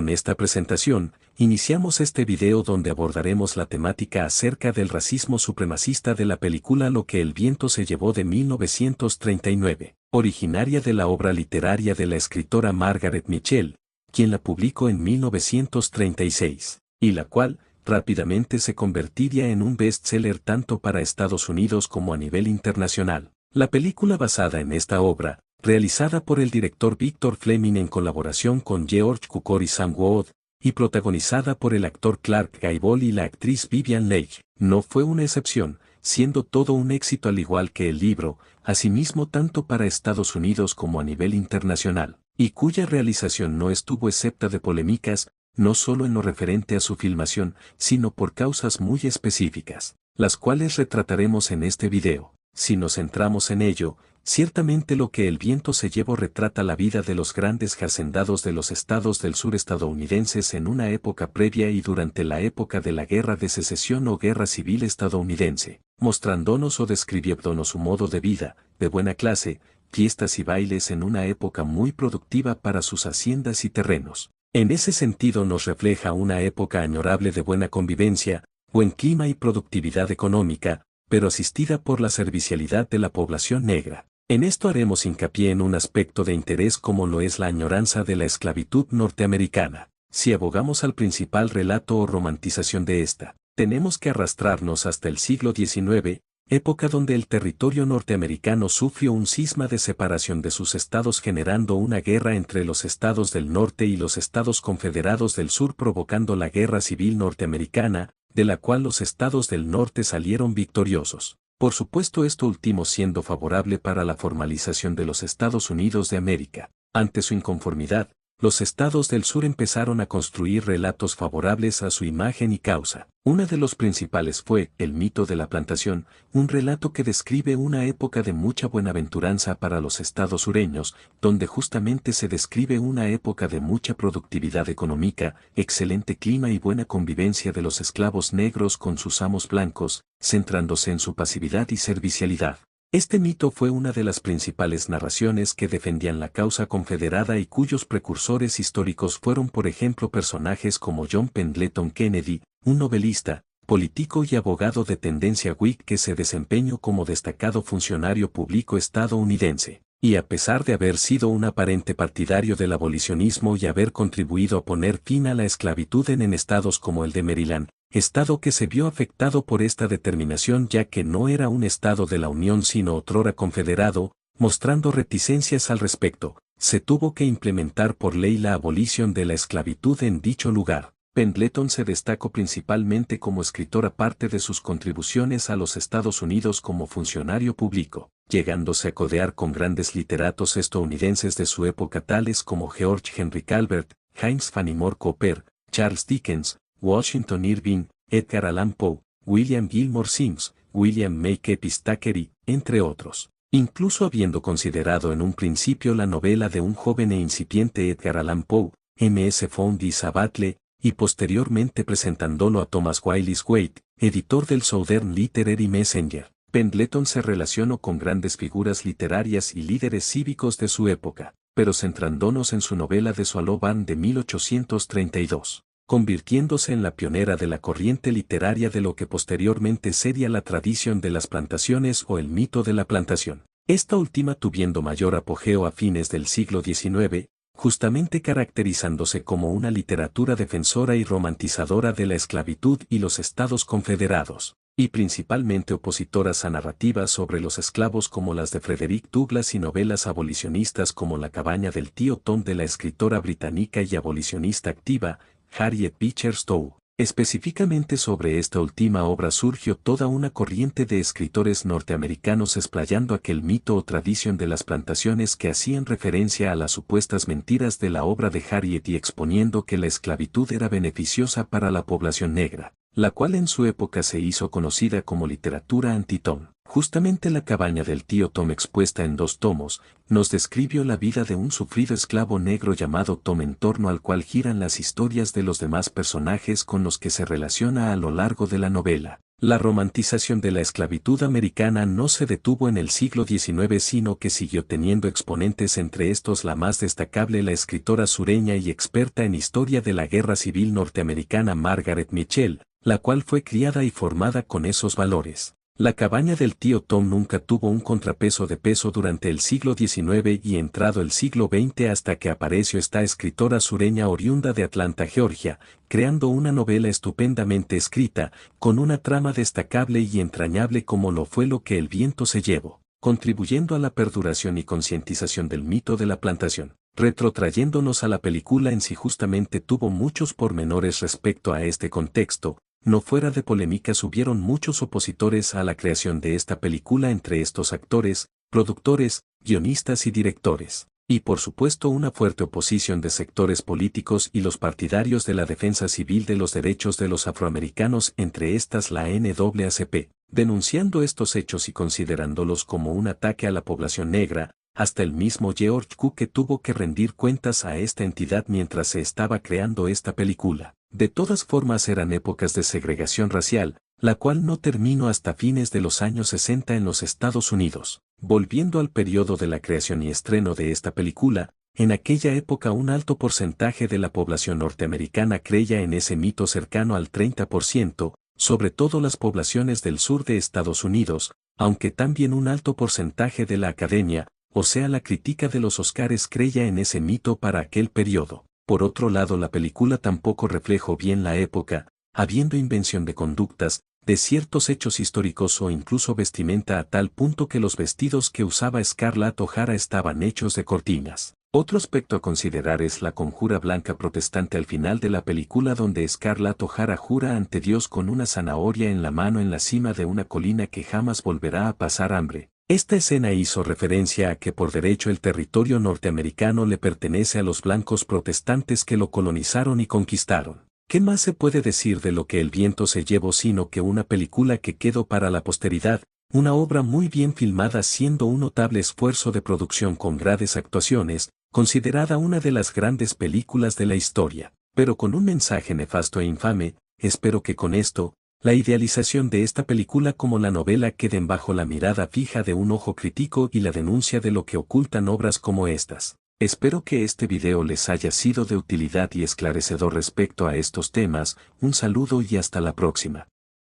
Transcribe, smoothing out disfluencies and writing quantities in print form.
Con esta presentación, iniciamos este video donde abordaremos la temática acerca del racismo supremacista de la película Lo que el viento se llevó de 1939, originaria de la obra literaria de la escritora Margaret Mitchell, quien la publicó en 1936, y la cual, rápidamente se convertiría en un bestseller tanto para Estados Unidos como a nivel internacional. La película basada en esta obra, realizada por el director Victor Fleming en colaboración con George Cukor y Sam Wood, y protagonizada por el actor Clark Gable y la actriz Vivien Leigh, no fue una excepción, siendo todo un éxito al igual que el libro, asimismo tanto para Estados Unidos como a nivel internacional, y cuya realización no estuvo exenta de polémicas, no solo en lo referente a su filmación, sino por causas muy específicas, las cuales retrataremos en este video. Si nos centramos en ello, ciertamente Lo que el viento se llevó retrata la vida de los grandes hacendados de los estados del sur estadounidenses en una época previa y durante la época de la Guerra de Secesión o Guerra Civil estadounidense, mostrándonos o describiéndonos su modo de vida, de buena clase, fiestas y bailes en una época muy productiva para sus haciendas y terrenos. En ese sentido nos refleja una época añorable de buena convivencia, buen clima y productividad económica, pero asistida por la servicialidad de la población negra. En esto haremos hincapié en un aspecto de interés como lo es la añoranza de la esclavitud norteamericana. Si abogamos al principal relato o romantización de esta, tenemos que arrastrarnos hasta el siglo XIX, época donde el territorio norteamericano sufrió un cisma de separación de sus estados generando una guerra entre los estados del norte y los estados confederados del sur provocando la Guerra Civil norteamericana, de la cual los estados del norte salieron victoriosos. Por supuesto esto último siendo favorable para la formalización de los Estados Unidos de América. Ante su inconformidad, los estados del sur empezaron a construir relatos favorables a su imagen y causa. Uno de los principales fue El mito de la plantación, un relato que describe una época de mucha buenaventuranza para los estados sureños, donde justamente se describe una época de mucha productividad económica, excelente clima y buena convivencia de los esclavos negros con sus amos blancos, centrándose en su pasividad y servicialidad. Este mito fue una de las principales narraciones que defendían la causa confederada y cuyos precursores históricos fueron por ejemplo personajes como John Pendleton Kennedy, un novelista, político y abogado de tendencia Whig que se desempeñó como destacado funcionario público estadounidense, y a pesar de haber sido un aparente partidario del abolicionismo y haber contribuido a poner fin a la esclavitud en estados como el de Maryland, estado que se vio afectado por esta determinación ya que no era un estado de la Unión sino otrora confederado, mostrando reticencias al respecto, se tuvo que implementar por ley la abolición de la esclavitud en dicho lugar. Pendleton se destacó principalmente como escritor aparte de sus contribuciones a los Estados Unidos como funcionario público, llegándose a codear con grandes literatos estadounidenses de su época tales como George Henry Calvert, James Fenimore Cooper, Charles Dickens, Washington Irving, Edgar Allan Poe, William Gilmore Simms, William Makepeace Thackeray, entre otros. Incluso habiendo considerado en un principio la novela de un joven e incipiente Edgar Allan Poe, M.S. Foundy Sabatle, y posteriormente presentándolo a Thomas Willis Wade, editor del Southern Literary Messenger, Pendleton se relacionó con grandes figuras literarias y líderes cívicos de su época, pero centrándonos en su novela de Swallow Band de 1832. Convirtiéndose en la pionera de la corriente literaria de lo que posteriormente sería la tradición de las plantaciones o el mito de la plantación. Esta última tuviendo mayor apogeo a fines del siglo XIX, justamente caracterizándose como una literatura defensora y romantizadora de la esclavitud y los estados confederados, y principalmente opositoras a narrativas sobre los esclavos como las de Frederick Douglass y novelas abolicionistas como La cabaña del tío Tom de la escritora británica y abolicionista activa, Harriet Beecher Stowe. Específicamente sobre esta última obra surgió toda una corriente de escritores norteamericanos explayando aquel mito o tradición de las plantaciones que hacían referencia a las supuestas mentiras de la obra de Harriet y exponiendo que la esclavitud era beneficiosa para la población negra, la cual en su época se hizo conocida como literatura anti-Tom. Justamente La cabaña del tío Tom expuesta en 2 tomos, nos describió la vida de un sufrido esclavo negro llamado Tom en torno al cual giran las historias de los demás personajes con los que se relaciona a lo largo de la novela. La romantización de la esclavitud americana no se detuvo en el siglo XIX, sino que siguió teniendo exponentes, entre estos la más destacable, la escritora sureña y experta en historia de la Guerra Civil norteamericana Margaret Mitchell, la cual fue criada y formada con esos valores. La cabaña del tío Tom nunca tuvo un contrapeso de peso durante el siglo XIX y entrado el siglo XX, hasta que apareció esta escritora sureña oriunda de Atlanta, Georgia, creando una novela estupendamente escrita, con una trama destacable y entrañable como lo fue Lo que el viento se llevó, contribuyendo a la perduración y concientización del mito de la plantación. Retrotrayéndonos a la película en sí, justamente tuvo muchos pormenores respecto a este contexto. No fuera de polémicas, hubieron muchos opositores a la creación de esta película, entre estos actores, productores, guionistas y directores. Y por supuesto una fuerte oposición de sectores políticos y los partidarios de la defensa civil de los derechos de los afroamericanos, entre estas la NAACP, denunciando estos hechos y considerándolos como un ataque a la población negra. Hasta el mismo George Cukor tuvo que rendir cuentas a esta entidad mientras se estaba creando esta película. De todas formas, eran épocas de segregación racial, la cual no terminó hasta fines de los años 60 en los Estados Unidos. Volviendo al periodo de la creación y estreno de esta película, en aquella época un alto porcentaje de la población norteamericana creía en ese mito, cercano al 30%, sobre todo las poblaciones del sur de Estados Unidos, aunque también un alto porcentaje de la academia, o sea la crítica de los Óscares, creía en ese mito para aquel periodo. Por otro lado, la película tampoco reflejó bien la época, habiendo invención de conductas, de ciertos hechos históricos o incluso vestimenta, a tal punto que los vestidos que usaba Scarlett O'Hara estaban hechos de cortinas. Otro aspecto a considerar es la conjura blanca protestante al final de la película, donde Scarlett O'Hara jura ante Dios con una zanahoria en la mano en la cima de una colina que jamás volverá a pasar hambre. Esta escena hizo referencia a que por derecho el territorio norteamericano le pertenece a los blancos protestantes que lo colonizaron y conquistaron. ¿Qué más se puede decir de Lo que el viento se llevó sino que una película que quedó para la posteridad, una obra muy bien filmada, siendo un notable esfuerzo de producción con grandes actuaciones, considerada una de las grandes películas de la historia, pero con un mensaje nefasto e infame? Espero que con esto, la idealización de esta película como la novela queden bajo la mirada fija de un ojo crítico y la denuncia de lo que ocultan obras como estas. Espero que este video les haya sido de utilidad y esclarecedor respecto a estos temas. Un saludo y hasta la próxima.